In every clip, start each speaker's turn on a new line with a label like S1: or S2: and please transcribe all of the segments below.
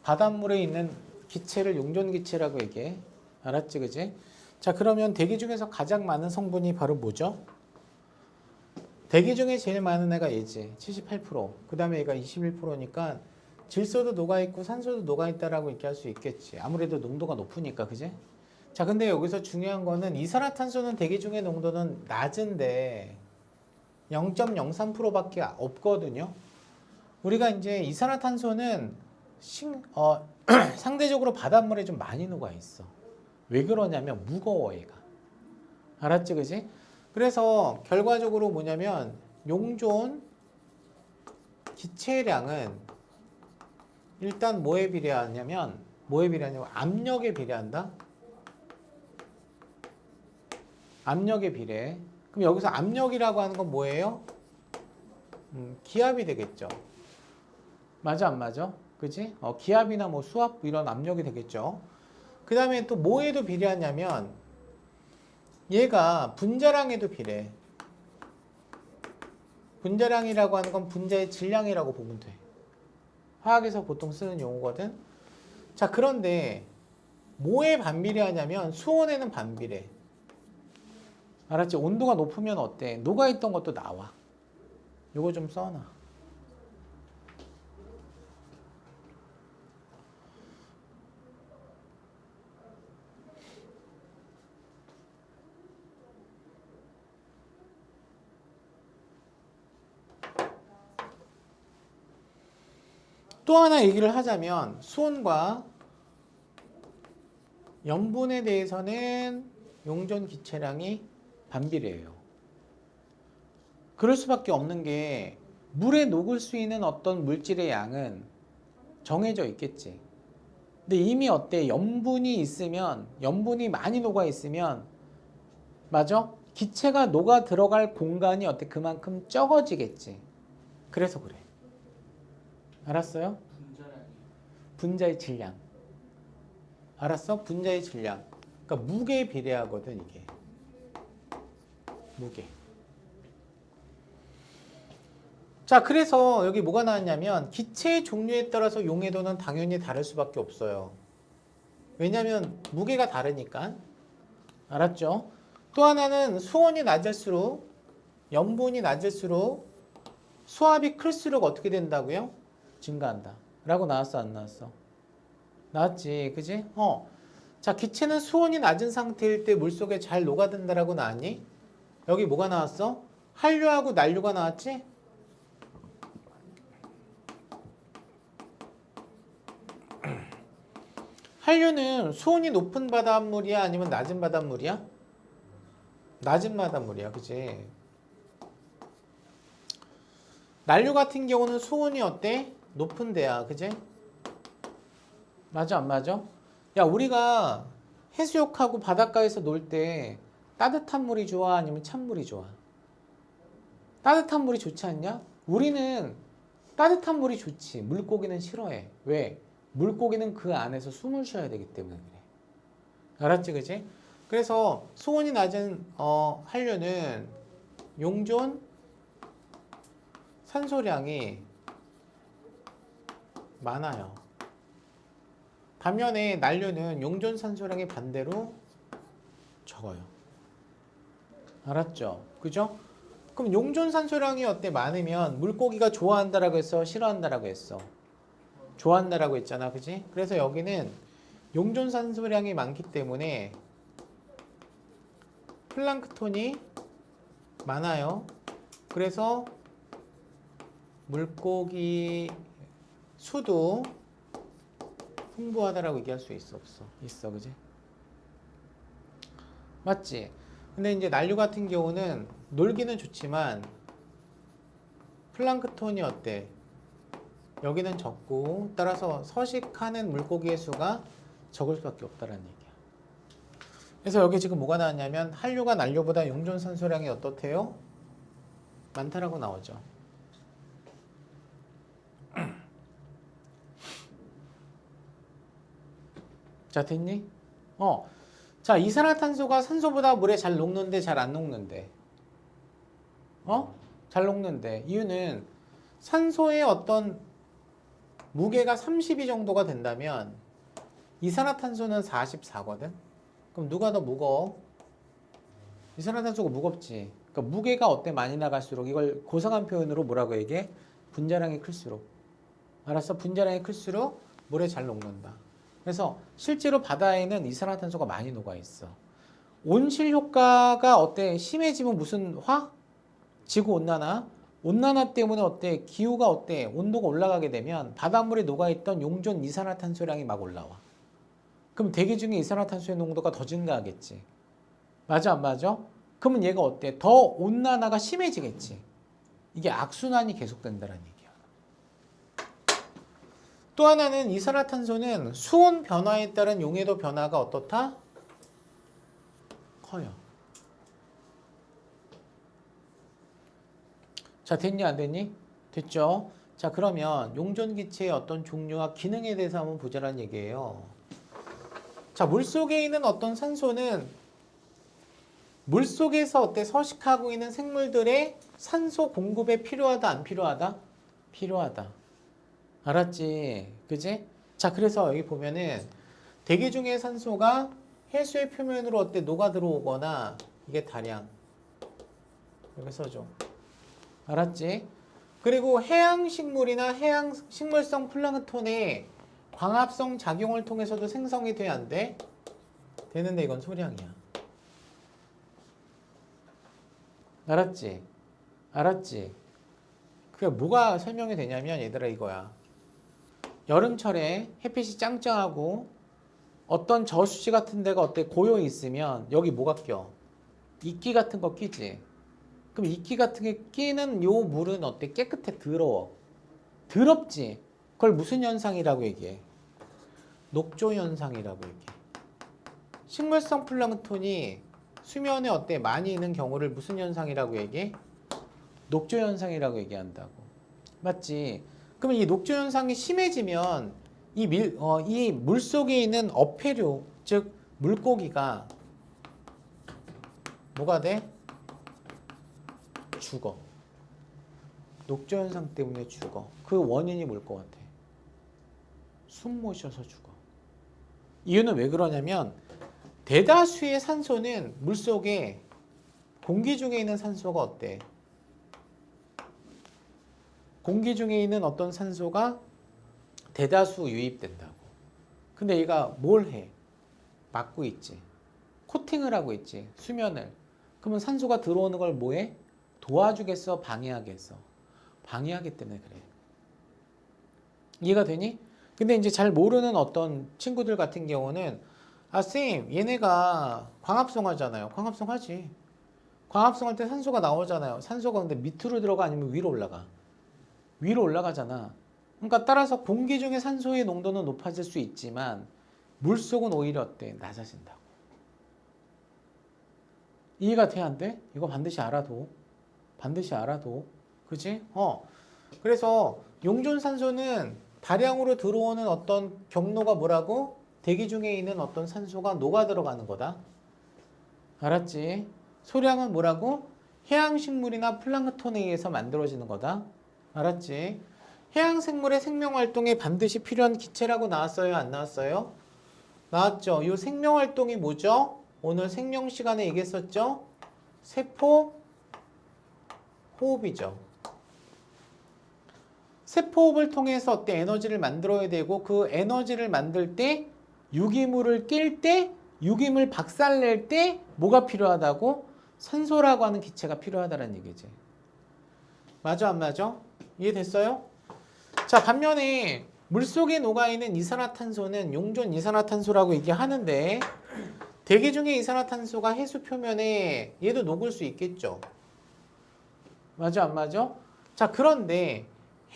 S1: 바닷물에 있는 기체를 용존기체라고 얘기해. 알았지, 그지? 자, 그러면 대기 중에서 가장 많은 성분이 바로 뭐죠? 대기 중에 제일 많은 애가 얘지. 78%. 그 다음에 얘가 21%니까 질소도 녹아있고 산소도 녹아있다라고 얘기할 수 있겠지. 아무래도 농도가 높으니까, 그지? 자, 근데 여기서 중요한 거는 이산화탄소는 대기 중의 농도는 낮은데 0.03%밖에 없거든요. 우리가 이제 이산화탄소는 상대적으로 바닷물에 좀 많이 녹아 있어. 왜 그러냐면 무거워 얘가. 알았지, 그지? 그래서 결과적으로 뭐냐면 용존 기체량은 일단 뭐에 비례하냐면 압력에 비례한다. 압력에 비례. 그럼 여기서 압력이라고 하는 건 뭐예요? 기압이 되겠죠. 맞아, 안 맞아? 그지? 기압이나 뭐 수압 이런 압력이 되겠죠. 그 다음에 또 뭐에도 비례하냐면 얘가 분자량에도 비례해. 분자량이라고 하는 건 분자의 질량이라고 보면 돼. 화학에서 보통 쓰는 용어거든. 자, 그런데 뭐에 반비례하냐면 수온에는 반비례. 알았지? 온도가 높으면 어때? 녹아있던 것도 나와. 요거 좀 써놔. 또 하나 얘기를 하자면 수온과 염분에 대해서는 용존 기체량이 반비례해요. 그럴 수밖에 없는 게 물에 녹을 수 있는 어떤 물질의 양은 정해져 있겠지. 근데 이미 어때? 염분이 많이 녹아 있으면 맞아? 기체가 녹아 들어갈 공간이 어때? 그만큼 적어지겠지. 그래서 그래. 알았어요? 분자의 질량. 알았어? 분자의 질량. 그러니까 무게에 비례하거든, 이게. 무게. 자, 그래서 여기 뭐가 나왔냐면 기체의 종류에 따라서 용해도는 당연히 다를 수밖에 없어요. 왜냐하면 무게가 다르니까. 알았죠? 또 하나는 수온이 낮을수록 염분이 낮을수록 수압이 클수록 어떻게 된다고요? 증가한다. 라고 나왔어, 안 나왔어? 나왔지, 그지? 자, 기체는 수온이 낮은 상태일 때 물속에 잘 녹아든다라고 나왔니? 여기 뭐가 나왔어? 한류하고 난류가 나왔지? 한류는 수온이 높은 바닷물이야? 아니면 낮은 바닷물이야? 낮은 바닷물이야, 그지? 난류 같은 경우는 수온이 어때? 높은 데야, 그지? 맞아, 안 맞아? 야, 우리가 해수욕하고 바닷가에서 놀 때 따뜻한 물이 좋아? 아니면 찬물이 좋아? 따뜻한 물이 좋지 않냐? 우리는 따뜻한 물이 좋지. 물고기는 싫어해. 왜? 물고기는 그 안에서 숨을 쉬어야 되기 때문에 그래. 알았지, 그지? 그래서 수온이 낮은 한류는 용존 산소량이 많아요. 반면에 난류는 용존 산소량이 반대로 적어요. 알았죠? 그죠? 그럼 용존 산소량이 어때? 많으면 물고기가 좋아한다라고 했어? 싫어한다라고 했어? 좋아한다라고 했잖아, 그지? 그래서 여기는 용존 산소량이 많기 때문에 플랑크톤이 많아요. 그래서 물고기 수도 풍부하다라고 얘기할 수 있어, 없어? 있어, 그지? 맞지? 근데 이제 난류 같은 경우는 놀기는 좋지만 플랑크톤이 어때? 여기는 적고 따라서 서식하는 물고기의 수가 적을 수밖에 없다는 얘기야. 그래서 여기 지금 뭐가 나왔냐면 한류가 난류보다 용존 산소량이 어떻대요? 많다라고 나오죠. 자, 됐니? 자, 이산화탄소가 산소보다 물에 잘 녹는데 잘 안 녹는데. 잘 녹는데. 이유는 산소의 어떤 무게가 32 정도가 된다면 이산화탄소는 44거든. 그럼 누가 더 무거워? 이산화탄소가 무겁지. 그러니까 무게가 어때? 많이 나갈수록 이걸 고상한 표현으로 뭐라고 얘기해? 분자량이 클수록. 알았어? 분자량이 클수록 물에 잘 녹는다. 그래서 실제로 바다에는 이산화탄소가 많이 녹아 있어. 온실 효과가 어때? 심해지면 무슨 화? 지구 온난화? 온난화 때문에 어때? 기후가 어때? 온도가 올라가게 되면 바닷물에 녹아있던 용존 이산화탄소량이 막 올라와. 그럼 대기 중에 이산화탄소의 농도가 더 증가하겠지. 맞아 안 맞아? 그러면 얘가 어때? 더 온난화가 심해지겠지. 이게 악순환이 계속된다는 얘기야. 또 하나는 이산화탄소는 수온 변화에 따른 용해도 변화가 어떻다? 커요. 자, 됐니 안 됐니? 됐죠? 자, 그러면 용존기체의 어떤 종류와 기능에 대해서 한번 보자는 얘기예요. 자, 물속에 있는 어떤 산소는 물속에서 어때 서식하고 있는 생물들의 산소 공급에 필요하다 안 필요하다? 필요하다. 알았지? 그지? 자, 그래서 여기 보면은 대기 중의 산소가 해수의 표면으로 어때 녹아 들어오거나 이게 다량. 여기 써줘. 알았지? 그리고 해양 식물이나 해양 식물성 플랑크톤의 광합성 작용을 통해서도 생성이 돼 안 돼? 되는데 이건 소량이야. 알았지? 알았지? 그게 뭐가 설명이 되냐면 얘들아 이거야. 여름철에 햇빛이 짱짱하고 어떤 저수지 같은 데가 어때 고요 있으면 여기 뭐가 껴? 이끼 같은 거 끼지? 그럼 이끼 같은 게 끼는 요 물은 어때? 깨끗해? 더러워? 더럽지? 그걸 무슨 현상이라고 얘기해? 녹조 현상이라고 얘기해. 식물성 플랑크톤이 수면에 어때? 많이 있는 경우를 무슨 현상이라고 얘기해? 녹조 현상이라고 얘기한다고. 맞지? 그러면 이 녹조 현상이 심해지면 이 물속에 있는 어패류, 즉 물고기가 뭐가 돼? 죽어. 녹조 현상 때문에 죽어. 그 원인이 뭘 것 같아? 숨 못 쉬어서 죽어. 이유는 왜 그러냐면 대다수의 산소는 물속에 공기 중에 있는 산소가 어때? 공기 중에 있는 어떤 산소가 대다수 유입된다고. 근데 얘가 뭘 해? 막고 있지. 코팅을 하고 있지. 수면을. 그러면 산소가 들어오는 걸 뭐해? 도와주겠어? 방해하겠어? 방해하기 때문에 그래. 이해가 되니? 근데 이제 잘 모르는 어떤 친구들 같은 경우는 아, 쌤, 얘네가 광합성하잖아요. 광합성하지. 광합성할 때 산소가 나오잖아요. 산소가 근데 밑으로 들어가 아니면 위로 올라가? 위로 올라가잖아. 그러니까 따라서 공기 중에 산소의 농도는 높아질 수 있지만 물속은 오히려 어때? 낮아진다고. 이해가 돼? 안 돼? 이거 반드시 알아둬. 반드시 알아둬. 그치? 그래서 용존산소는 다량으로 들어오는 어떤 경로가 뭐라고? 대기 중에 있는 어떤 산소가 녹아 들어가는 거다. 알았지? 소량은 뭐라고? 해양식물이나 플랑크톤에 의해서 만들어지는 거다. 알았지? 해양생물의 생명활동에 반드시 필요한 기체라고 나왔어요? 안 나왔어요? 나왔죠? 이 생명활동이 뭐죠? 오늘 생명 시간에 얘기했었죠? 세포 호흡이죠. 세포호흡을 통해서 어때 에너지를 만들어야 되고 그 에너지를 만들 때 유기물을 낄 때 유기물 박살낼 때 뭐가 필요하다고? 산소라고 하는 기체가 필요하다는 얘기지. 맞아 안 맞아? 이해됐어요? 자, 반면에 물속에 녹아있는 이산화탄소는 용존 이산화탄소라고 얘기하는데 대기 중에 이산화탄소가 해수 표면에 얘도 녹을 수 있겠죠. 맞아 안 맞아? 자, 그런데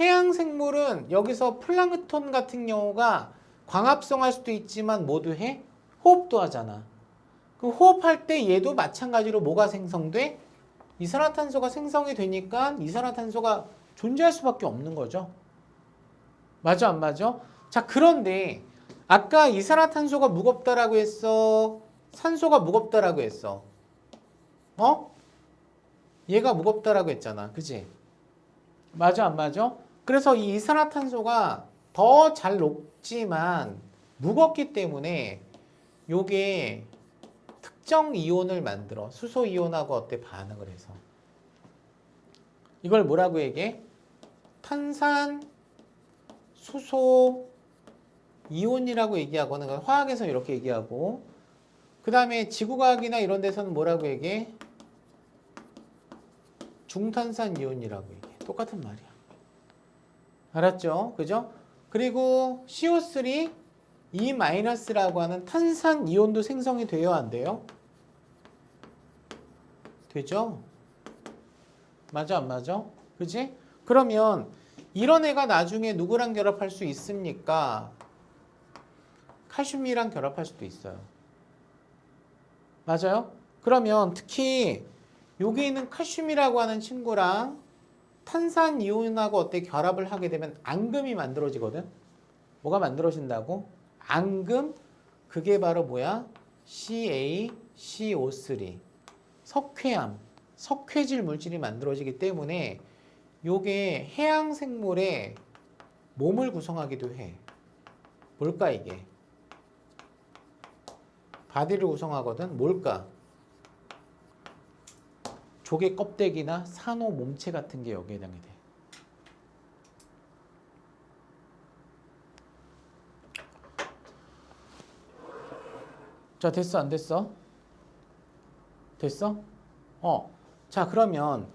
S1: 해양 생물은 여기서 플랑크톤 같은 경우가 광합성할 수도 있지만 뭐도 해? 호흡도 하잖아. 그 호흡할 때 얘도 마찬가지로 뭐가 생성돼? 이산화탄소가 생성이 되니까 이산화탄소가 존재할 수밖에 없는 거죠. 맞아 안 맞아? 자, 그런데 아까 이산화탄소가 무겁다라고 했어? 산소가 무겁다라고 했어? 얘가 무겁다라고 했잖아. 그지? 맞아 안 맞아? 그래서 이 이산화탄소가 더 잘 녹지만 무겁기 때문에 요게 특정 이온을 만들어. 수소 이온하고 어때? 반응을 해서. 이걸 뭐라고 얘기해? 탄산 수소 이온이라고 얘기하거나 화학에서 이렇게 얘기하고, 그 다음에 지구과학이나 이런 데서는 뭐라고 얘기해? 중탄산 이온이라고 얘기해. 똑같은 말이야. 알았죠? 그죠? 그리고 CO3 E-라고 하는 탄산 이온도 생성이 돼요, 안 돼요? 되죠? 맞아, 안 맞아? 그지? 그러면 이런 애가 나중에 누구랑 결합할 수 있습니까? 칼슘이랑 결합할 수도 있어요. 맞아요? 그러면 특히 여기 있는 칼슘이라고 하는 친구랑 탄산 이온하고 어때 결합을 하게 되면 앙금이 만들어지거든. 뭐가 만들어진다고? 앙금. 그게 바로 뭐야? CaCO3. 석회암, 석회질 물질이 만들어지기 때문에 요게 해양 생물의 몸을 구성하기도 해. 뭘까 이게? 바디를 구성하거든. 뭘까? 조개 껍데기나 산호 몸체 같은 게 여기에 해당이 돼. 자, 됐어, 안 됐어? 됐어? 자, 그러면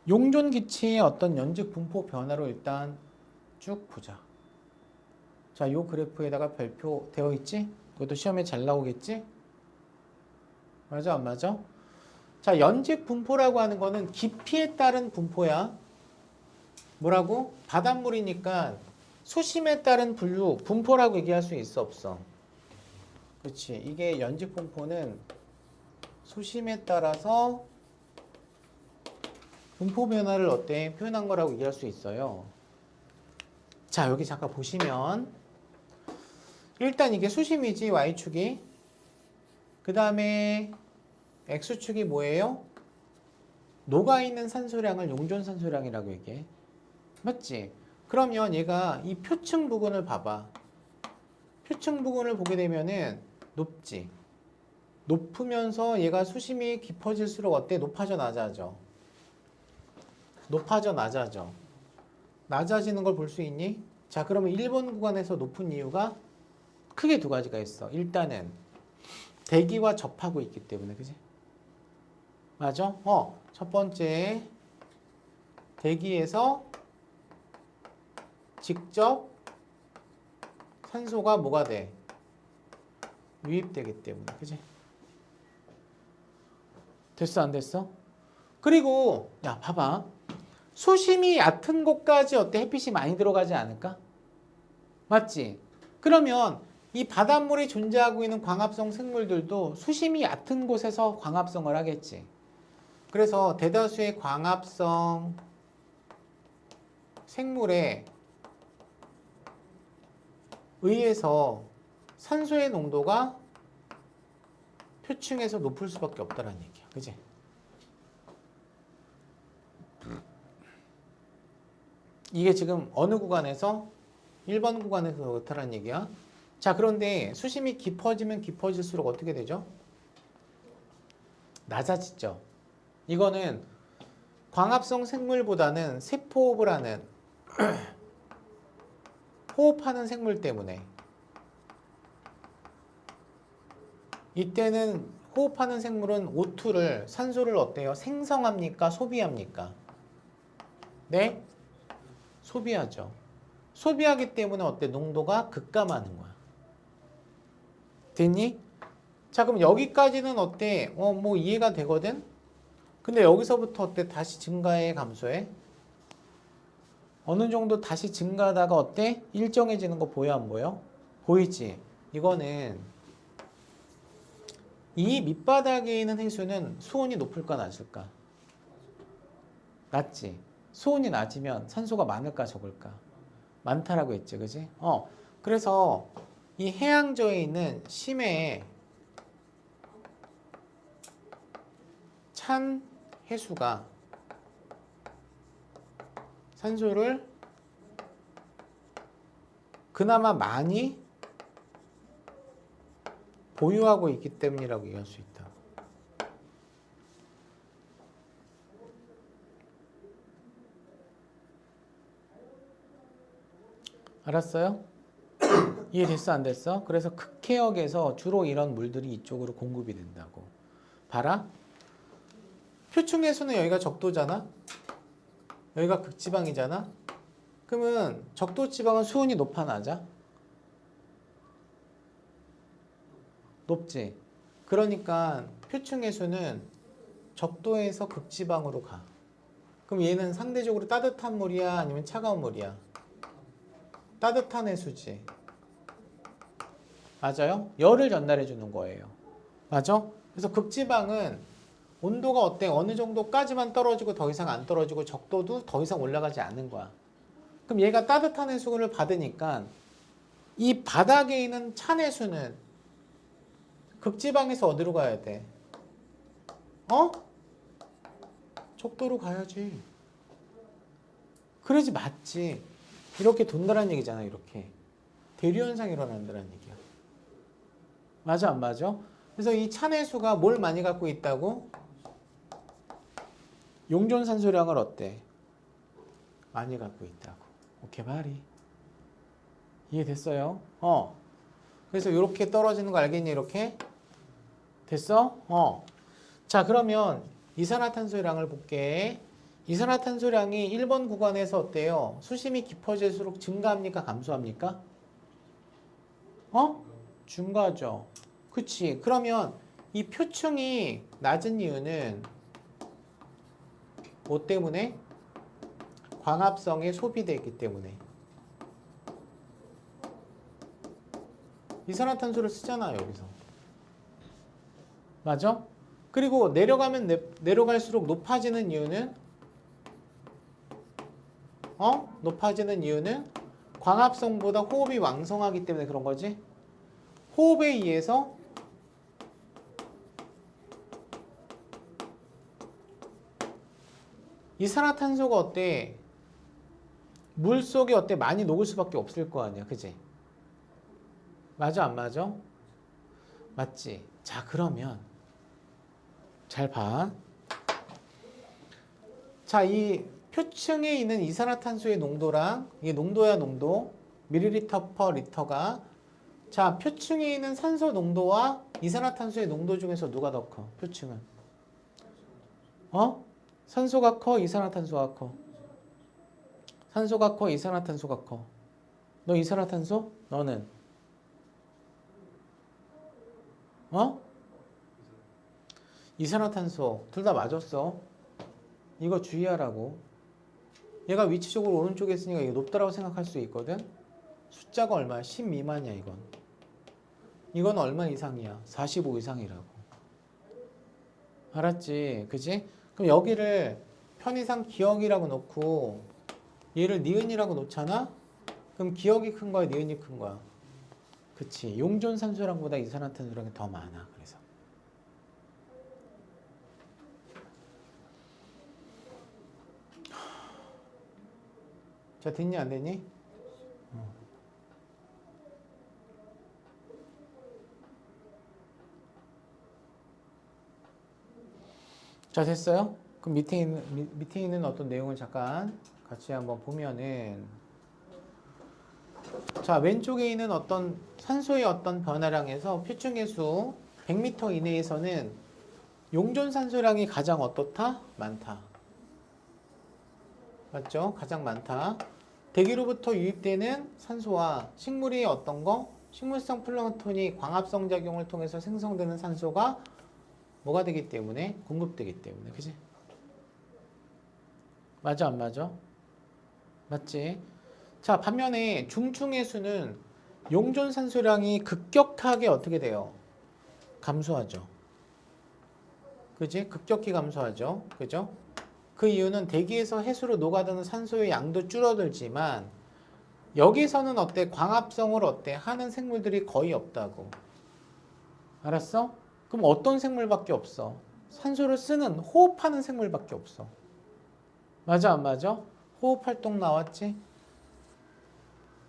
S1: 용존 기체의 어떤 연직 분포 변화로 일단 쭉 보자. 자, 요 그래프에다가 별표 되어 있지? 이것도 시험에 잘 나오겠지? 맞아, 안 맞아? 자, 연직 분포라고 하는 거는 깊이에 따른 분포야. 뭐라고? 바닷물이니까 수심에 따른 분포라고 얘기할 수 있어, 없어? 그렇지. 이게 연직 분포는 수심에 따라서 분포 변화를 어때? 표현한 거라고 얘기할 수 있어요. 자, 여기 잠깐 보시면 일단 이게 수심이지, Y축이. 그 다음에 X축이 뭐예요? 녹아있는 산소량을 용존 산소량이라고 얘기해. 맞지? 그러면 얘가 이 표층 부근을 봐봐. 표층 부근을 보게 되면은 높지. 높으면서 얘가 수심이 깊어질수록 어때? 높아져, 낮아져? 높아져, 낮아져? 낮아지는 걸 볼 수 있니? 자, 그러면 1번 구간에서 높은 이유가 크게 두 가지가 있어. 일단은 대기와 접하고 있기 때문에, 그지? 맞아? 첫 번째, 대기에서 직접 산소가 뭐가 돼? 유입되기 때문에, 그지? 됐어, 안 됐어? 그리고, 야, 봐봐. 수심이 얕은 곳까지 어때? 햇빛이 많이 들어가지 않을까? 맞지? 그러면 이 바닷물에 존재하고 있는 광합성 생물들도 수심이 얕은 곳에서 광합성을 하겠지. 그래서 대다수의 광합성 생물에 의해서 산소의 농도가 표층에서 높을 수밖에 없다는 얘기야. 그지? 이게 지금 어느 구간에서? 1번 구간에서 그렇다는 얘기야. 자, 그런데 수심이 깊어지면 깊어질수록 어떻게 되죠? 낮아지죠. 이거는 광합성 생물보다는 세포호흡을 하는 호흡하는 생물 때문에 이때는 호흡하는 생물은 O2를 산소를 어때요? 생성합니까? 소비합니까? 네? 소비하죠. 소비하기 때문에 어때? 농도가 급감하는 거야. 됐니? 자, 그럼 여기까지는 어때? 뭐 이해가 되거든? 근데 여기서부터 어때? 다시 증가해, 감소해? 어느 정도 다시 증가하다가 어때? 일정해지는 거 보여, 안 보여? 보이지? 이거는 이 밑바닥에 있는 해수는 수온이 높을까 낮을까? 낮지? 수온이 낮으면 산소가 많을까 적을까? 많다라고 했지, 그지? 그래서 이 해양저에 있는 심해에 찬 해수가 산소를 그나마 많이 보유하고 있기 때문이라고 얘기할 수 있다. 알았어요? 이해됐어 안 됐어? 그래서 극해역에서 주로 이런 물들이 이쪽으로 공급이 된다고. 봐라. 표층해수는 여기가 적도잖아. 여기가 극지방이잖아. 그러면 적도지방은 수온이 높아 낮아? 높지. 그러니까 표층해수는 적도에서 극지방으로 가. 그럼 얘는 상대적으로 따뜻한 물이야 아니면 차가운 물이야? 따뜻한 해수지. 맞아요? 열을 전달해 주는 거예요. 맞아? 그래서 극지방은 온도가 어때? 어느 정도까지만 떨어지고 더 이상 안 떨어지고 적도도 더 이상 올라가지 않는 거야. 그럼 얘가 따뜻한 해수를 받으니까 이 바닥에 있는 찬 해수는 극지방에서 어디로 가야 돼? 어? 적도로 가야지. 그러지 맞지. 이렇게 돈다라는 얘기잖아. 이렇게. 대류현상이 일어난다는 얘기야. 맞아 안 맞아? 그래서 이 찬해수가 뭘 많이 갖고 있다고? 용존산소량을 어때? 많이 갖고 있다고. 오케이 말이. 이해됐어요? 그래서 이렇게 떨어지는 거 알겠니? 이렇게? 됐어? 자 그러면 이산화탄소량을 볼게. 이산화탄소량이 1번 구간에서 어때요? 수심이 깊어질수록 증가합니까? 감소합니까? 증가하죠. 그치. 그러면 이 표층이 낮은 이유는 뭐 때문에? 광합성에 소비되기 때문에. 이산화탄소를 쓰잖아 여기서. 맞아? 그리고 내려가면 내려갈수록 높아지는 이유는 높아지는 이유는 광합성보다 호흡이 왕성하기 때문에 그런 거지. 호흡에 의해서 이산화탄소가 어때? 물속에 어때? 많이 녹을 수밖에 없을 거 아니야. 그지? 맞아 안 맞아? 맞지? 자 그러면 잘 봐. 자, 이 표층에 있는 이산화탄소의 농도랑 이게 농도야 농도 밀리리터 퍼 리터가 자 표층에 있는 산소 농도와 이산화탄소의 농도 중에서 누가 더 커? 표층은 산소가 커? 이산화탄소가 커? 산소가 커? 이산화탄소가 커? 너 이산화탄소? 너는? 이산화탄소 둘 다 맞았어. 이거 주의하라고. 얘가 위치적으로 오른쪽에 있으니까 이게 높다라고 생각할 수 있거든. 숫자가 얼마야? 10 미만이야 이건. 이건 얼마 이상이야? 45 이상이라고. 알았지? 그지? 그럼 여기를 편의상 기억이라고 놓고 얘를 니은이라고 놓잖아? 그럼 기억이 큰 거야? 니은이 큰 거야? 그치. 용존산소량보다 이산화탄소량이 더 많아. 그래서. 자, 됐니? 안 됐니? 자, 됐어요? 그럼 밑에 있는 어떤 내용을 잠깐 같이 한번 보면은 자, 왼쪽에 있는 어떤 산소의 어떤 변화량에서 표층계수 100m 이내에서는 용존산소량이 가장 어떻다? 많다. 맞죠? 가장 많다. 대기로부터 유입되는 산소와 식물이 어떤 거? 식물성 플랑크톤이 광합성 작용을 통해서 생성되는 산소가 뭐가 되기 때문에? 공급되기 때문에. 그지? 맞아 안 맞아? 맞지? 자 반면에 중충해수는 용존산소량이 급격하게 어떻게 돼요? 감소하죠. 그지? 급격히 감소하죠. 그죠? 그 이유는 대기에서 해수로 녹아드는 산소의 양도 줄어들지만 여기서는 어때? 광합성을 어때? 하는 생물들이 거의 없다고. 알았어? 그럼 어떤 생물밖에 없어? 산소를 쓰는 호흡하는 생물밖에 없어. 맞아 안 맞아? 호흡활동 나왔지?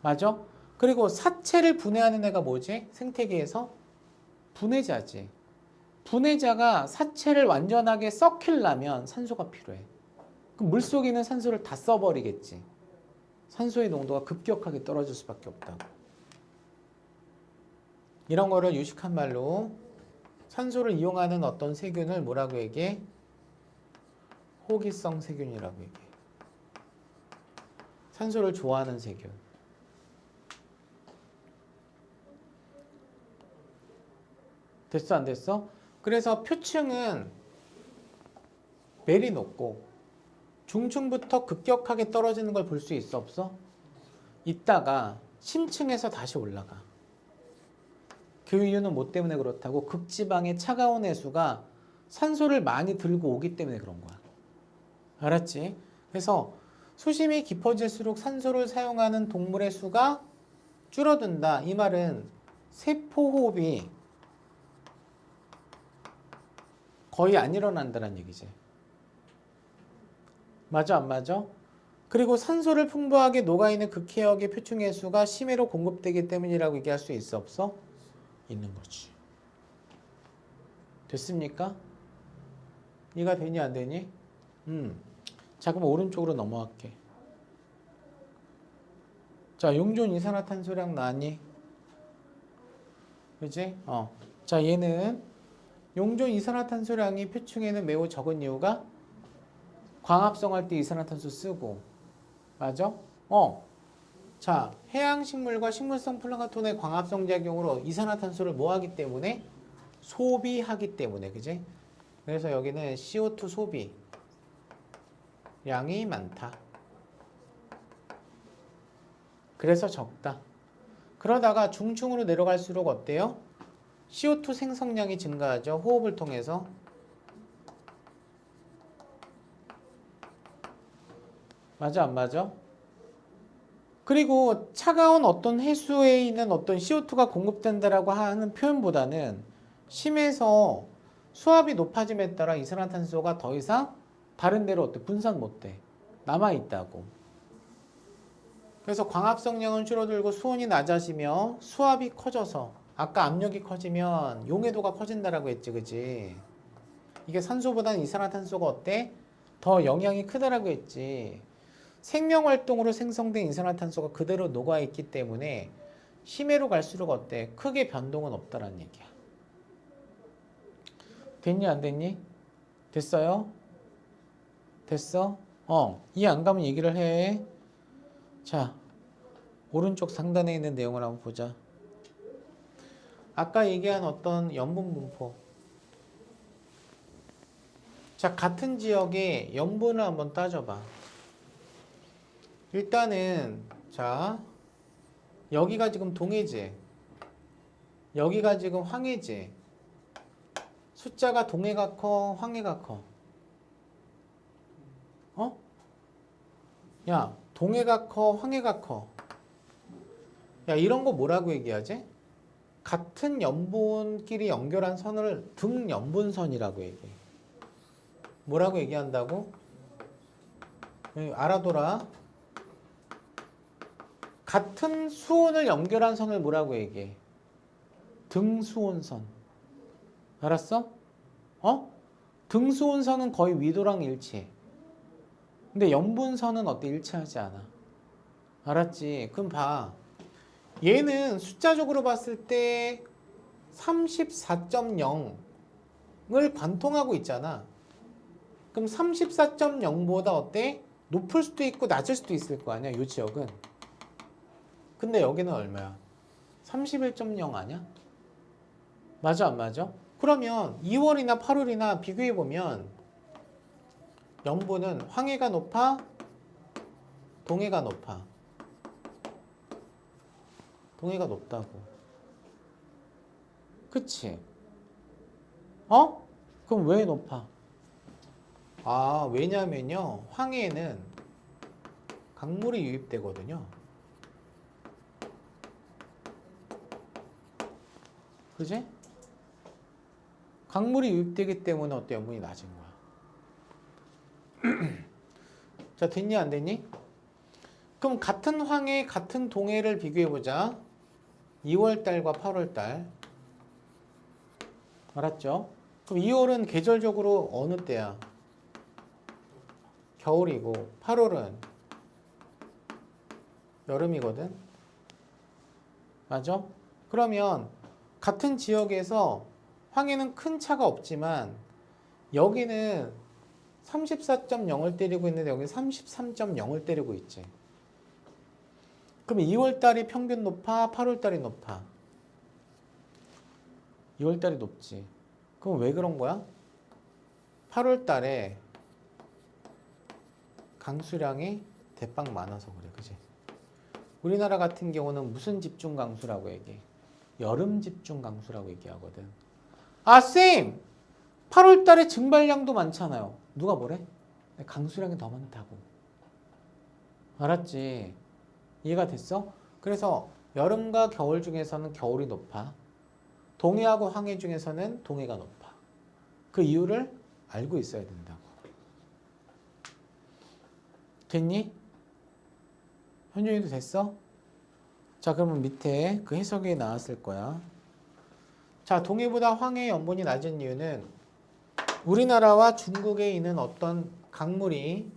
S1: 맞아? 그리고 사체를 분해하는 애가 뭐지? 생태계에서 분해자지. 분해자가 사체를 완전하게 썩히려면 산소가 필요해. 그럼 물속에 있는 산소를 다 써버리겠지. 산소의 농도가 급격하게 떨어질 수밖에 없다고. 이런 거를 유식한 말로 산소를 이용하는 어떤 세균을 뭐라고 얘기해? 호기성 세균이라고 얘기해. 산소를 좋아하는 세균. 됐어, 안 됐어? 그래서 표층은 매리 높고 중층부터 급격하게 떨어지는 걸 볼 수 있어, 없어? 이따가 심층에서 다시 올라가. 그 이유는 뭐 때문에 그렇다고? 극지방의 차가운 해수가 산소를 많이 들고 오기 때문에 그런 거야. 알았지? 그래서 수심이 깊어질수록 산소를 사용하는 동물의 수가 줄어든다. 이 말은 세포호흡이 거의 안 일어난다는 얘기지. 맞아, 안 맞아? 그리고 산소를 풍부하게 녹아있는 극해역의 표층해수가 심해로 공급되기 때문이라고 얘기할 수 있어, 없어? 있는 거지. 됐습니까? 이해가 되니 안 되니? 자, 그럼 오른쪽으로 넘어갈게. 자, 용존 이산화탄소량 나왔니? 그지? 자, 얘는 용존 이산화탄소량이 표층에는 매우 적은 이유가 광합성할 때 이산화탄소 쓰고. 맞아? 자, 해양식물과 식물성 플랑크톤의 광합성 작용으로 이산화탄소를 뭐 하기 때문에? 소비하기 때문에. 그지? 그래서 여기는 CO2 소비 양이 많다. 그래서 적다. 그러다가 중층으로 내려갈수록 어때요? CO2 생성량이 증가하죠. 호흡을 통해서. 맞아, 안 맞아? 그리고 차가운 어떤 해수에 있는 어떤 CO2가 공급된다라고 하는 표현보다는 심해서 수압이 높아짐에 따라 이산화탄소가 더 이상 다른 데로 어때? 분산 못 돼. 남아있다고. 그래서 광합성량은 줄어들고 수온이 낮아지며 수압이 커져서 아까 압력이 커지면 용해도가 커진다라고 했지, 그지? 이게 산소보다는 이산화탄소가 어때? 더 영향이 크다라고 했지. 생명활동으로 생성된 이산화탄소가 그대로 녹아있기 때문에 심해로 갈수록 어때? 크게 변동은 없다라는 얘기야. 됐니 안 됐니? 됐어요? 됐어? 이해 안 가면 얘기를 해. 자, 오른쪽 상단에 있는 내용을 한번 보자. 아까 얘기한 어떤 염분 분포. 자, 같은 지역의 염분을 한번 따져봐. 일단은 자, 여기가 지금 동해지, 여기가 지금 황해지. 숫자가 동해가 커, 황해가 커? 야, 동해가 커, 황해가 커? 야, 이런 거 뭐라고 얘기하지? 같은 염분끼리 연결한 선을 등염분선이라고 얘기해. 뭐라고 얘기한다고? 알아둬라. 같은 수온을 연결한 선을 뭐라고 얘기해? 등수온선. 알았어? 등수온선은 거의 위도랑 일치해. 근데 염분선은 어때? 일치하지 않아. 알았지? 그럼 봐. 얘는 숫자적으로 봤을 때 34.0을 관통하고 있잖아. 그럼 34.0보다 어때? 높을 수도 있고 낮을 수도 있을 거 아니야, 이 지역은. 근데 여기는 얼마야? 31.0 아니야? 맞아, 안 맞아? 그러면 2월이나 8월이나 비교해보면 염분은 황해가 높아? 동해가 높아? 동해가 높다고. 그치? 그럼 왜 높아? 왜냐면요, 황해에는 강물이 유입되거든요. 그지? 강물이 유입되기 때문에 어때? 염분이 낮은 거야. 자, 됐니 안 됐니? 그럼 같은 황해, 같은 동해를 비교해보자. 2월달과 8월달. 알았죠? 그럼 2월은 계절적으로 어느 때야? 겨울이고 8월은 여름이거든. 맞아? 그러면 같은 지역에서 황해는 큰 차가 없지만 여기는 34.0을 때리고 있는데 여기 33.0을 때리고 있지. 그럼 2월달이 평균 높아? 8월달이 높아? 2월달이 높지. 그럼 왜 그런 거야? 8월달에 강수량이 대빵 많아서 그래. 그지? 우리나라 같은 경우는 무슨 집중 강수라고 얘기해? 여름 집중 강수라고 얘기하거든. 아, 쌤! 8월달에 증발량도 많잖아요. 누가 뭐래? 강수량이 더 많다고. 알았지? 이해가 됐어? 그래서 여름과 겨울 중에서는 겨울이 높아. 동해하고 황해 중에서는 동해가 높아. 그 이유를 알고 있어야 된다고. 됐니? 현준이도 됐어? 자, 그러면 밑에 그 해석이 나왔을 거야. 자, 동해보다 황해의 염분이 낮은 이유는 우리나라와 중국에 있는 어떤 강물이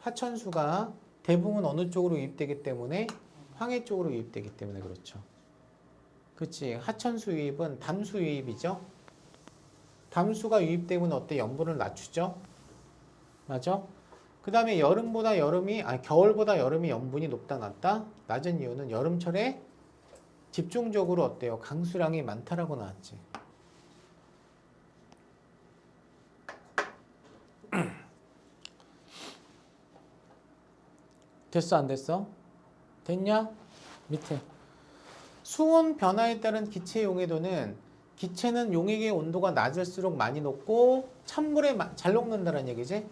S1: 하천수가 대부분 어느 쪽으로 유입되기 때문에 황해 쪽으로 유입되기 때문에 그렇죠. 그치? 하천수 유입은 담수 유입이죠. 담수가 유입되면 어때? 염분을 낮추죠. 맞아? 그 다음에 겨울보다 여름이 염분이 높다 낮다? 낮은 이유는 여름철에 집중적으로 어때요? 강수량이 많다라고 나왔지. 됐어 안 됐어? 됐냐? 밑에 수온 변화에 따른 기체 용해도는 기체는 용액의 온도가 낮을수록 많이 녹고 찬물에 잘 녹는다는 얘기지?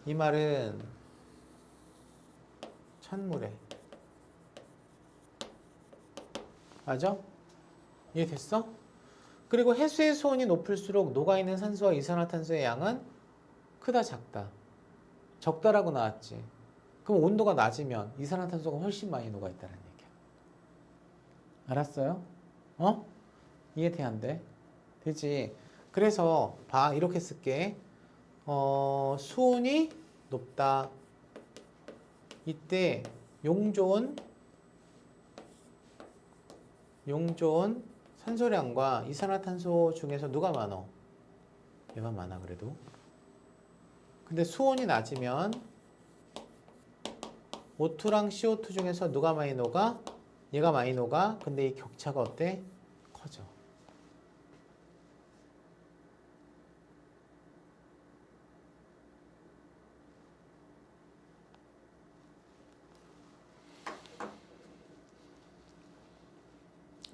S1: 이 말은 찬물에 맞아? 이해됐어? 그리고 해수의 수온이 높을수록 녹아있는 산소와 이산화탄소의 양은 크다 작다? 적다라고 나왔지. 그럼 온도가 낮으면 이산화탄소가 훨씬 많이 녹아있다는 얘기야. 알았어요? 어? 이해돼 안 돼? 되지? 그래서 봐 이렇게 쓸게. 수온이 높다. 이때 용존 산소량과 이산화탄소 중에서 누가 많어? 얘가 많아 그래도. 근데 수온이 낮으면 O2랑 CO2 중에서 누가 많이 녹아? 얘가 많이 녹아. 근데 이 격차가 어때? 커져.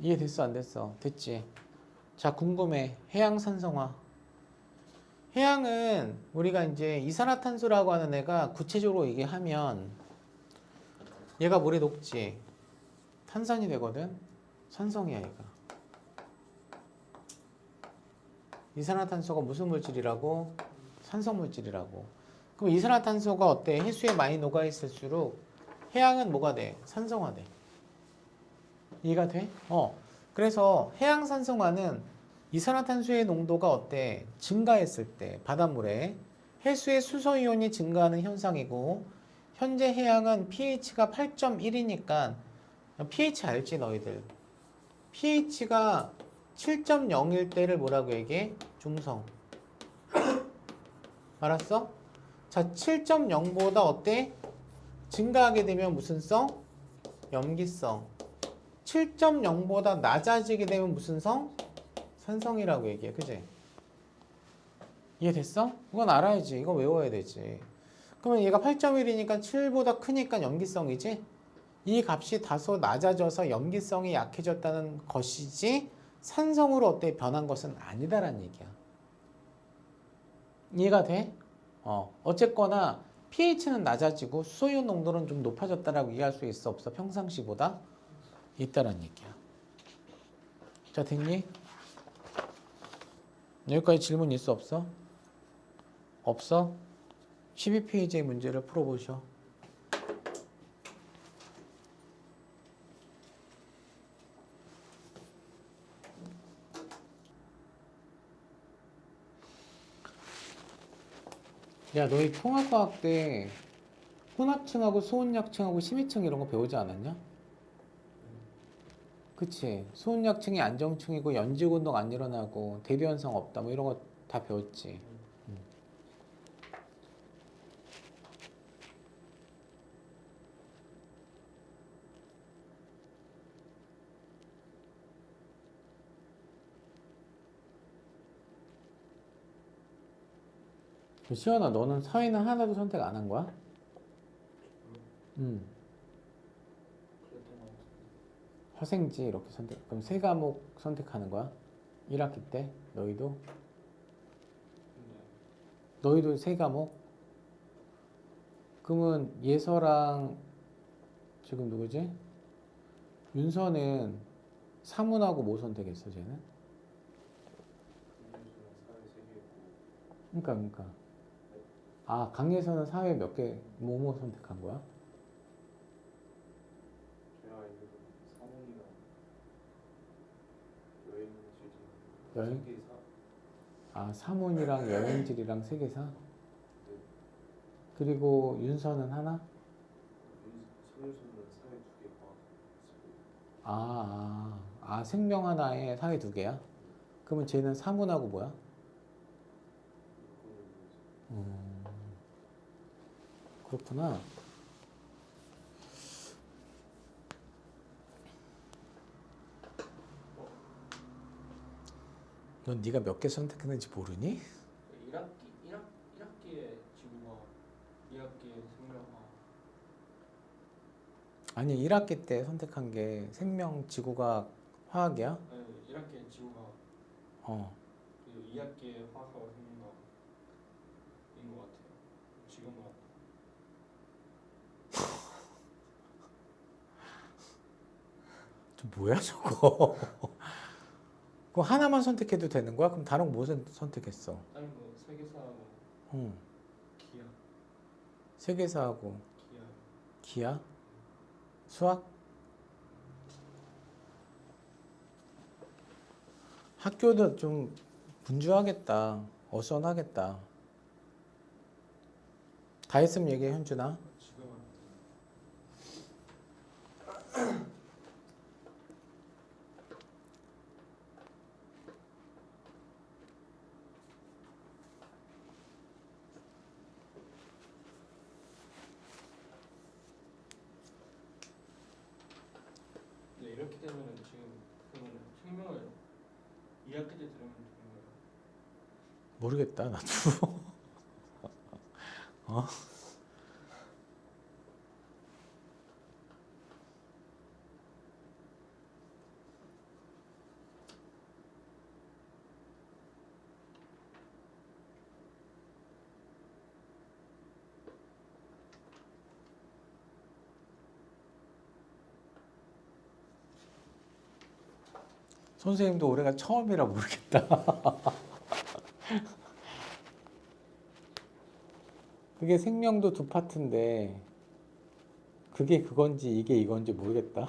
S1: 이해됐어 안 됐어? 됐지? 자 궁금해. 해양산성화. 해양은 우리가 이제 이산화탄소라고 하는 애가 구체적으로 얘기하면 얘가 물에 녹지. 탄산이 되거든. 산성이야 얘가. 이산화탄소가 무슨 물질이라고? 산성 물질이라고. 그럼 이산화탄소가 어때? 해수에 많이 녹아 있을수록 해양은 뭐가 돼? 산성화돼. 이해가 돼? 그래서 해양 산성화는 이산화탄소의 농도가 어때? 증가했을 때 바닷물에 해수의 수소이온이 증가하는 현상이고 현재 해양은 pH가 8.1이니까 pH 알지 너희들? pH가 7.0일 때를 뭐라고 얘기해? 중성. 알았어? 자, 7.0보다 어때? 증가하게 되면 무슨 성? 염기성. 7.0보다 낮아지게 되면 무슨 성? 산성이라고 얘기해. 그지? 이해됐어? 이건 알아야지. 이거 외워야 되지. 그러면 얘가 8.1이니까 7보다 크니까 염기성이지? 이 값이 다소 낮아져서 염기성이 약해졌다는 것이지 산성으로 어때 변한 것은 아니다라는 얘기야. 이해가 돼? 어쨌거나 pH는 낮아지고 수소이온 농도는 좀 높아졌다라고 이해할 수 있어 없어? 평상시보다? 있다라는 얘기야. 자, 됐니? 여기까지 질문 있어 없어? 없어? 12페이지의 문제를 풀어보셔. 야, 너희 통합과학 때 혼합층하고 소혼약층하고 심해층 이런 거 배우지 않았냐? 그치? 소혼약층이 안정층이고 연직운동 안 일어나고 대류현상 없다 뭐 이런 거 다 배웠지. 시연아, 너는 사회는 하나도 선택 안 한 거야? 응.
S2: 그랬던 것 같은데.
S1: 화생지 이렇게 선택. 그럼 세 과목 선택하는 거야? 1학기 때? 너희도?
S2: 근데
S1: 너희도 세 과목? 그러면 예서랑 지금 누구지? 윤서는 사문하고 뭐 선택했어, 쟤는?
S2: 국내에서는 사회 세계였고
S1: 그러니까. 아, 강예서는 사회 몇 개, 뭐 선택한 거야?
S2: 제가 알기로는 사문이랑 여행지리
S1: 여행?
S2: 세계사.
S1: 아, 사문이랑 여행지리랑 세계사?
S2: 네.
S1: 그리고 윤서는 하나?
S2: 서울에서는 사회 두개 과학 쓰고.
S1: 생명 하나에 사회 두 개야? 그러면 쟤는 사문하고 뭐야? 음, 그렇구나. 넌 네가 몇 개 선택했는지 모르니?
S2: 1학기에 지구과학, 2학기에 생명과학.
S1: 아니, 1학기 때 선택한 게 생명, 지구과학, 화학이야?
S2: 네, 1학기에 지구과학,
S1: 어.
S2: 그리고 2학기에 화학하고 생명과학인 것 같아요. 지금은
S1: 저 뭐야, 저거? 그거 하나만 선택해도 되는 거야? 그럼 다른 거 뭐 선택했어?
S2: 다른 거 세계사하고
S1: 응.
S2: 기하,
S1: 세계사하고
S2: 기하.
S1: 기하? 수학? 학교도 좀 분주하겠다. 어수선하겠다. 다 했으면 얘기해, 현준아.
S2: 지금은 네, 이렇게 되면은 지금 그러면은 생명을 2학기 때 들으면 되는 거예요.
S1: 모르겠다, 나도. 어? 선생님도 올해가 처음이라 모르겠다. 그게 생명도 두 파트인데 그게 그건지 이게 이건지 모르겠다.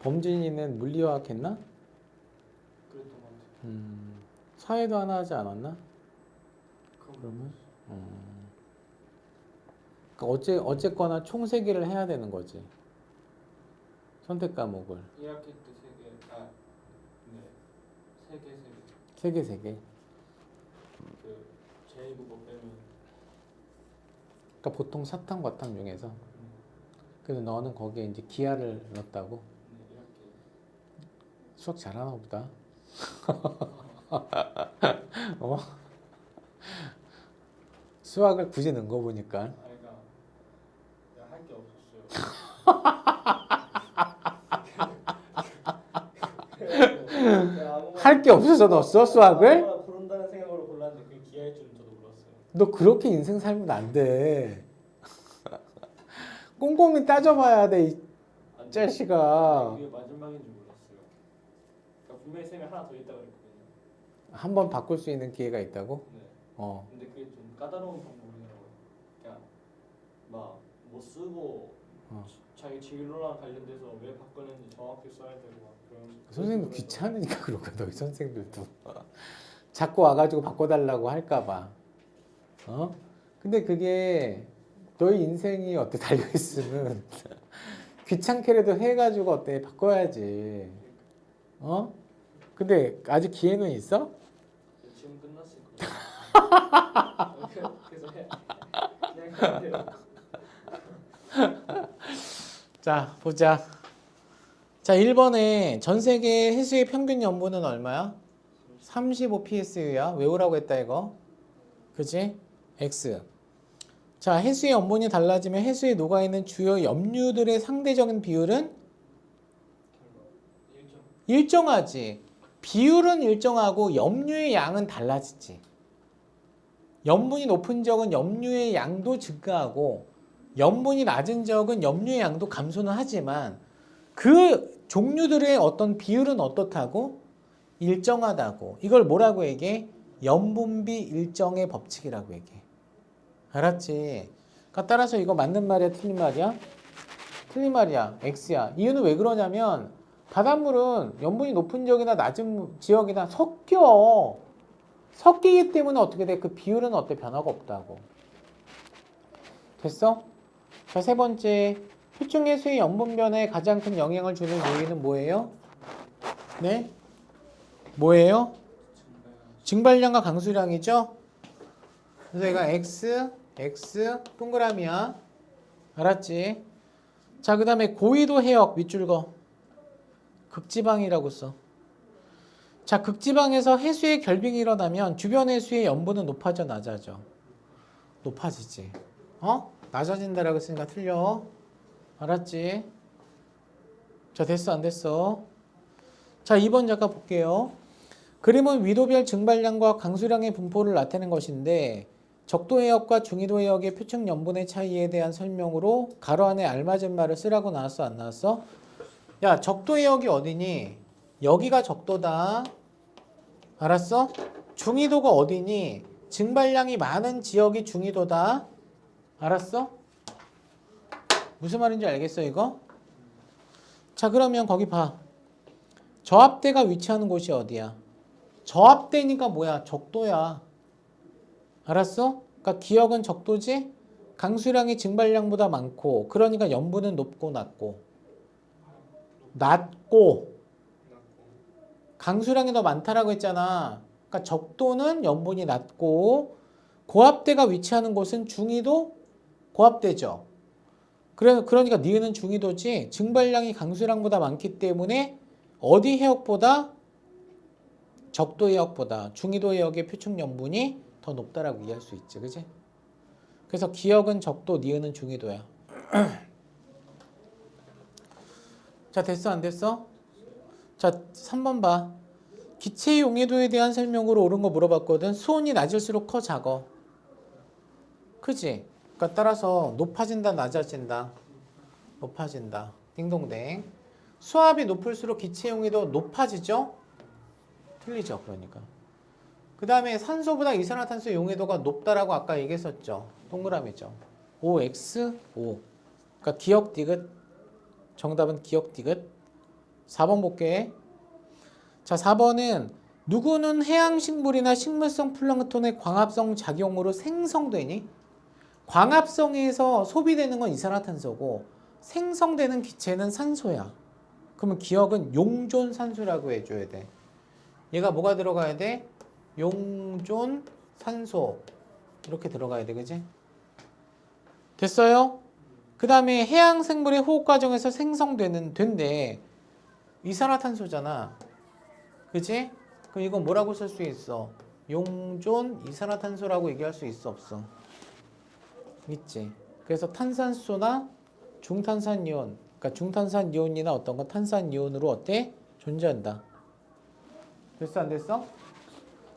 S1: 범진이는 물리화학 했나?
S2: 그랬던 것 같아요.
S1: 사회도 하나 하지 않았나? 그러면?
S2: 그러면
S1: 그러니까 어쨌거나 총 3개를 해야 되는 거지. 선택 과목을.
S2: 1학기 때 3개, 네, 3개.
S1: 3개, 3개.
S2: 그 제2국어 빼면.
S1: 그러니까 보통 사탐, 과탐 중에서. 그래서 너는 거기에 이제 기하를 넣었다고?
S2: 네, 1학기.
S1: 수학 잘하나 보다. 어? 수학을 굳이 넣은 거 보니까.
S2: 그러니까 내가 할 게 없었어요.
S1: 할 게 없어서 넣었어, 수학을?
S2: 아무거나 고른다는 생각으로 골랐는데 그게 기하일 줄은 저도 몰랐어요.
S1: 너 그렇게 인생 살면 안 돼. 꼼꼼히 따져봐야 돼, 이
S2: 아니,
S1: 자식아.
S2: 그게 마지막인 줄 몰랐어요. 그러니까 분명히 쌤이 하나 더 있다 그랬거든요.
S1: 한 번 바꿀 수 있는 기회가 있다고?
S2: 네.
S1: 어.
S2: 근데 그게 좀 까다로운 방법이더라고요. 그냥 막 못 쓰고 자기 진로랑 관련돼서 왜 바꾸는지 정확히 써야 되고 막 그런
S1: 선생님
S2: 그런
S1: 귀찮으니까 그런 거야. 너희 선생들도 자꾸 와가지고 바꿔달라고 할까봐. 어? 근데 그게 너희 인생이 어때 달려있으면 귀찮게라도 해가지고 어때 바꿔야지. 어? 근데 아직 기회는 있어?
S2: 지금 끝났을 거예요. 그래서 그냥 해야 돼요.
S1: 자, 보자. 자, 1번에 전 세계 해수의 평균 연분은 얼마야? 35 psu야. 외우라고 했다 이거. 그지? x. 자, 해수의 염분이 달라지면 해수에 녹아있는 주요 염류들의 상대적인 비율은
S2: 일정
S1: 일정하지. 비율은 일정하고 염류의 양은 달라지지. 염분이 높은 적은 염류의 양도 증가하고 염분이 낮은 적은 염류의 양도 감소는 하지만 그 종류들의 어떤 비율은 어떻다고? 일정하다고. 이걸 뭐라고 얘기해? 염분비 일정의 법칙이라고 얘기해. 알았지? 그러니까 따라서 이거 맞는 말이야, 틀린 말이야? 틀린 말이야. X야. 이유는 왜 그러냐면 바닷물은 염분이 높은 지역이나 낮은 지역이나 섞여. 섞이기 때문에 어떻게 돼? 그 비율은 어때? 변화가 없다고. 됐어? 자, 세 번째. 표층해수의 염분 변화에 가장 큰 영향을 주는 요인은 뭐예요? 네? 뭐예요? 증발량과 강수량이죠? 그래서 얘가 X 동그라미야. 알았지? 자, 그 다음에 고위도 해역 밑줄 거. 극지방이라고 써. 자, 극지방에서 해수의 결빙이 일어나면 주변 해수의 염분은 높아져, 낮아져? 높아지지. 어? 낮아진다라고 했으니까 틀려. 알았지? 자, 됐어, 안 됐어? 자, 2번 잠깐 볼게요. 그림은 위도별 증발량과 강수량의 분포를 나타낸 것인데 적도 해역과 중위도 해역의 표층 염분의 차이에 대한 설명으로 가로 안에 알맞은 말을 쓰라고 나왔어, 안 나왔어? 야, 적도 해역이 어디니? 여기가 적도다. 알았어? 중위도가 어디니? 증발량이 많은 지역이 중위도다. 알았어? 무슨 말인지 알겠어, 이거? 자, 그러면 거기 봐. 저압대가 위치하는 곳이 어디야? 저압대니까 뭐야? 적도야. 알았어? 그러니까 기역은 적도지? 강수량이 증발량보다 많고, 그러니까 염분은 높고 낮고. 낮고, 강수량이 더 많다라고 했잖아. 그러니까 적도는 염분이 낮고, 고압대가 위치하는 곳은 중위도 고압대죠. 그러니까 니은은 중위도지, 증발량이 강수량보다 많기 때문에 어디 해역보다 적도 해역보다 중위도 해역의 표층 염분이 더 높다라고 이해할 수 있지, 그지? 그래서 기역은 적도, 니은은 중위도야. 자, 됐어, 안 됐어? 자, 3번 봐. 기체 용해도에 대한 설명으로 옳은 거 물어봤거든. 수온이 낮을수록 커, 작어? 크지? 그러니까 따라서 높아진다, 낮아진다? 높아진다. 딩동댕. 수압이 높을수록 기체 용해도 높아지죠? 틀리죠, 그러니까. 그 다음에 산소보다 이산화탄소 용해도가 높다라고 아까 얘기했었죠. 동그라미죠. OXO. 그러니까 기억 디귿. 정답은 기억 디귿. 4번 볼게. 자, 4번은 누구는 해양식물이나 식물성 플랑크톤의 광합성 작용으로 생성되니? 광합성에서 소비되는 건 이산화탄소고 생성되는 기체는 산소야. 그러면 기억은 용존산소라고 해줘야 돼. 얘가 뭐가 들어가야 돼? 용존 산소 이렇게 들어가야 돼, 그지? 됐어요? 그 다음에 해양 생물의 호흡 과정에서 된대. 이산화탄소잖아, 그지? 그럼 이건 뭐라고 쓸 수 있어? 용존 이산화탄소라고 얘기할 수 있어, 없어? 있지. 그래서 탄산수나 중탄산이온, 그러니까 중탄산이온이나 어떤 건 탄산이온으로 어때? 존재한다. 됐어, 안 됐어?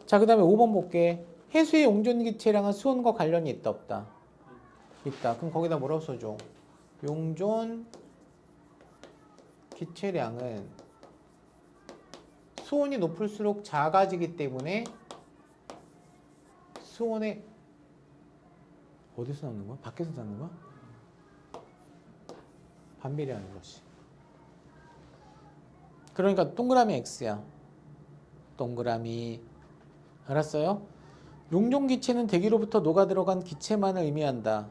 S1: 자, 그 다음에 5번 볼게. 해수의 용존 기체량은 수온과 관련이 있다, 없다? 있다. 그럼 거기다 뭐라고 써줘? 용존 기체량은 수온이 높을수록 작아지기 때문에 수온에 어디서 나오는 거야? 밖에서 나오는 거야? 반비례하는 것이. 그러니까 동그라미 X야. 동그라미. 알았어요? 용존기체는 대기로부터 녹아 들어간 기체만을 의미한다.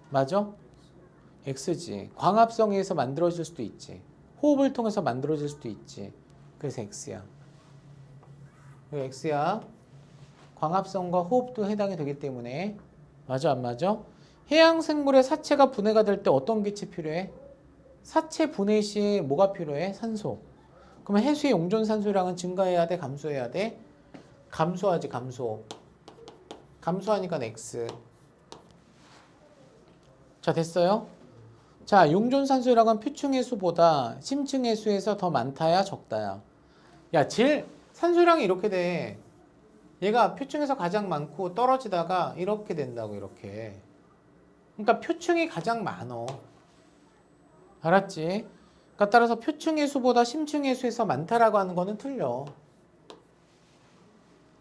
S1: 맞아? X지. 광합성에 의해서 만들어질 수도 있지. 호흡을 통해서 만들어질 수도 있지. 그래서 X야. 여기 X야. 광합성과 호흡도 해당이 되기 때문에. 맞아 안 맞아? 해양 생물의 사체가 분해가 될 때 어떤 기체 필요해? 사체 분해 시에 뭐가 필요해? 산소. 그러면 해수의 용존 산소량은 증가해야 돼? 감소해야 돼? 감소하지 감소. 감소하니까 X. 자 됐어요? 자 용존 산소량은 표층 해수보다 심층 해수에서 더 많다야 적다야? 야 제일 산소량이 이렇게 돼. 얘가 표층에서 가장 많고 떨어지다가 이렇게 된다고 이렇게. 그러니까 표층이 가장 많어. 알았지? 그러니까 따라서 표층 해수보다 심층 해수에서 많다라고 하는 거는 틀려.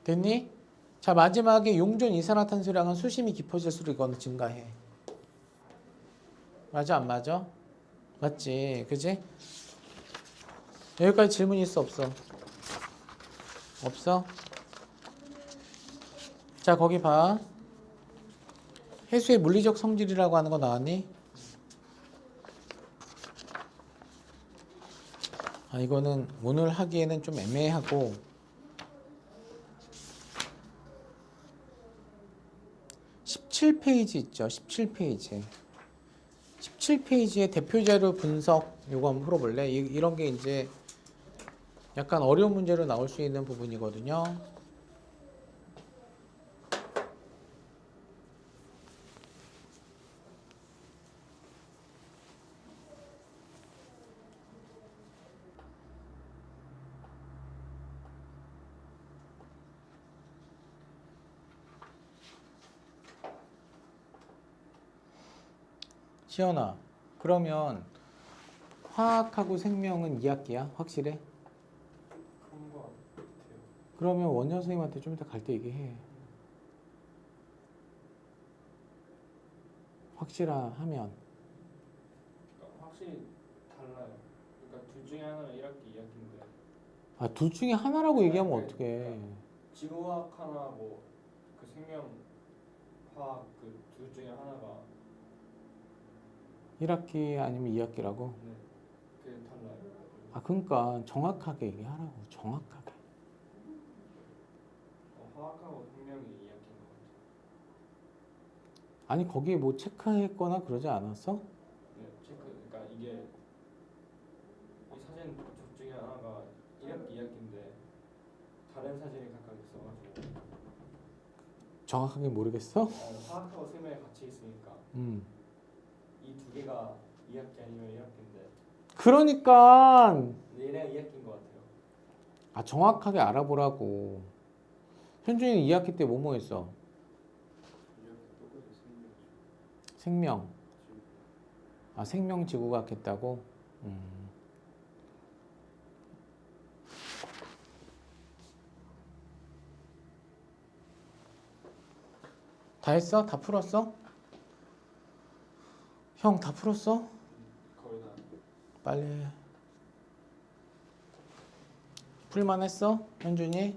S1: 됐니? 자 마지막에 용존 이산화탄소량은 수심이 깊어질수록 이거는 증가해. 맞아 안 맞아? 맞지? 그지? 여기까지 질문 있어 없어? 없어? 자 거기 봐. 해수의 물리적 성질이라고 하는 거 나왔니? 아 이거는 오늘 하기에는 좀 애매하고 17페이지 있죠. 17페이지. 17페이지의 대표자료 분석 요거 한번 풀어볼래? 이런 게 이제 약간 어려운 문제로 나올 수 있는 부분이거든요. 시연아, 그러면 화학하고 생명은 2학기야? 확실해?
S2: 그런 거 같아요.
S1: 그러면 원장 선생님한테 좀 이따 갈 때 얘기해. 확실하면.
S2: 그러니까 확실히 달라요. 그러니까 둘 중에 하나는 1학기, 2학기인데
S1: 아, 둘 중에 하나라고 얘기하면 어떡해.
S2: 지구화학 하나 뭐 그 생명화학 그 둘 중에 하나가
S1: 1학기 아니면 2학기라고?
S2: 네, 그게 달라요.
S1: 아, 그러니까 정확하게 얘기하라고. 정확하게.
S2: 화학하고 생명이 2학기인 것 같아요.
S1: 아니, 거기 뭐 체크했거나 그러지 않았어?
S2: 네, 그러니까 이게 이 사진 둘 중에 하나가 1학기, 2학기인데 다른 사진이 각각 있어가지고
S1: 정확하게 모르겠어?
S2: 화학하고 생명이 같이 있으니까 이 두 개가 2학기 아니면 1학기인데
S1: 그러니까
S2: 얘네가 2학기인 것 같아요.
S1: 아, 정확하게 알아보라고. 현준이는 2학기 때 뭐 했어?
S2: 2학기 똑같이
S1: 생명. 아, 생명지구과학 했다고? 다 했어? 다 풀었어? 형 다 풀었어?
S2: 거의 다.
S1: 빨리 해. 풀만 했어? 현준이?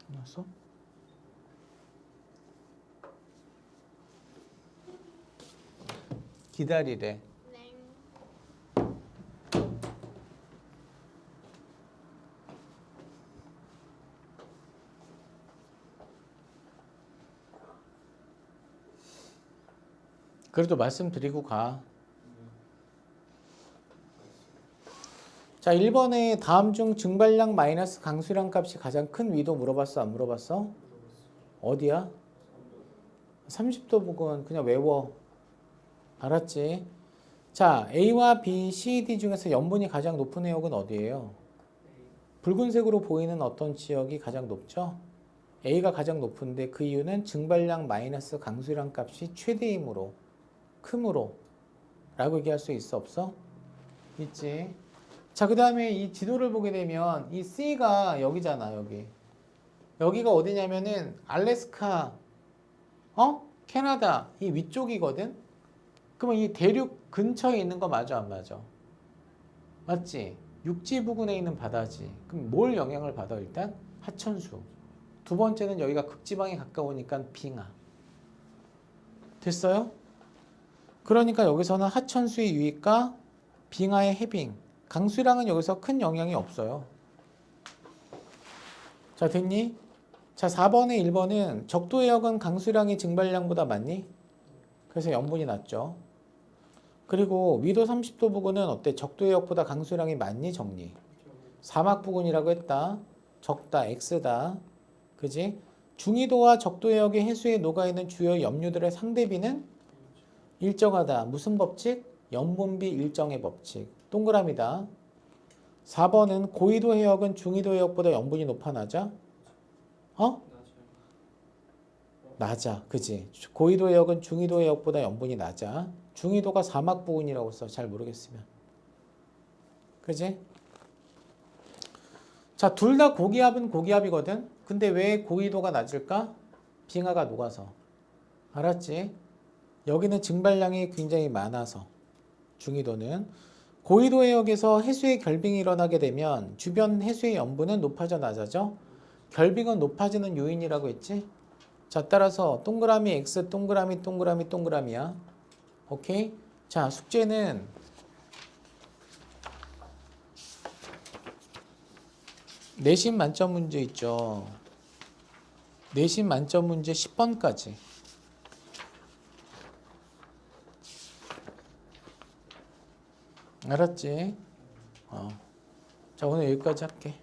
S1: 끝났어? 기다리래.
S3: 네.
S1: 그래도 말씀드리고 가. 자, 1번에 다음 중 증발량 마이너스 강수량 값이 가장 큰 위도 물어봤어? 안 물어봤어? 어디야? 30도 부근 그냥 외워. 알았지? 자, A와 B, C, D 중에서 염분이 가장 높은 해역은 어디예요? 붉은색으로 보이는 어떤 지역이 가장 높죠? A가 가장 높은데 그 이유는 증발량 마이너스 강수량 값이 최대이므로 크므로 라고 얘기할 수 있어 없어? 있지. 자, 그 다음에 이 지도를 보게 되면 이 C가 여기잖아. 여기가 어디냐면은 알래스카 캐나다 이 위쪽이거든. 그러면 이 대륙 근처에 있는 거 맞아 안 맞아? 맞지? 육지 부근에 있는 바다지. 그럼 뭘 영향을 받아 일단? 하천수. 두 번째는 여기가 극지방에 가까우니까 빙하. 됐어요? 그러니까 여기서는 하천수의 유입과 빙하의 해빙. 강수량은 여기서 큰 영향이 없어요. 자, 됐니? 자, 4번에 1번은 적도해역은 강수량이 증발량보다 많니? 그래서 염분이 낮죠. 그리고 위도 30도 부근은 어때? 적도해역보다 강수량이 많니? 적니? 사막 부근이라고 했다. 적다, X다. 그지? 중위도와 적도해역의 해수에 녹아있는 주요 염류들의 상대비는 일정하다. 무슨 법칙? 염분비 일정의 법칙. 동그라미다. 4번은 고위도 해역은 중위도 해역보다 염분이 높아 낮아? 낮아. 그지? 고위도 해역은 중위도 해역보다 염분이 낮아. 중위도가 사막 부근이라고 써. 잘 모르겠으면. 그지? 자, 둘 다 고기압은 고기압이거든. 근데 왜 고위도가 낮을까? 빙하가 녹아서. 알았지? 여기는 증발량이 굉장히 많아서. 중위도는. 고위도 해역에서 해수의 결빙이 일어나게 되면 주변 해수의 염분은 높아져 낮아져? 결빙은 높아지는 요인이라고 했지? 자, 따라서 동그라미 X 동그라미 동그라미 동그라미야. 오케이? 자, 숙제는 내신 만점 문제 있죠. 내신 만점 문제 10번까지. 알았지? 자, 오늘 여기까지 할게.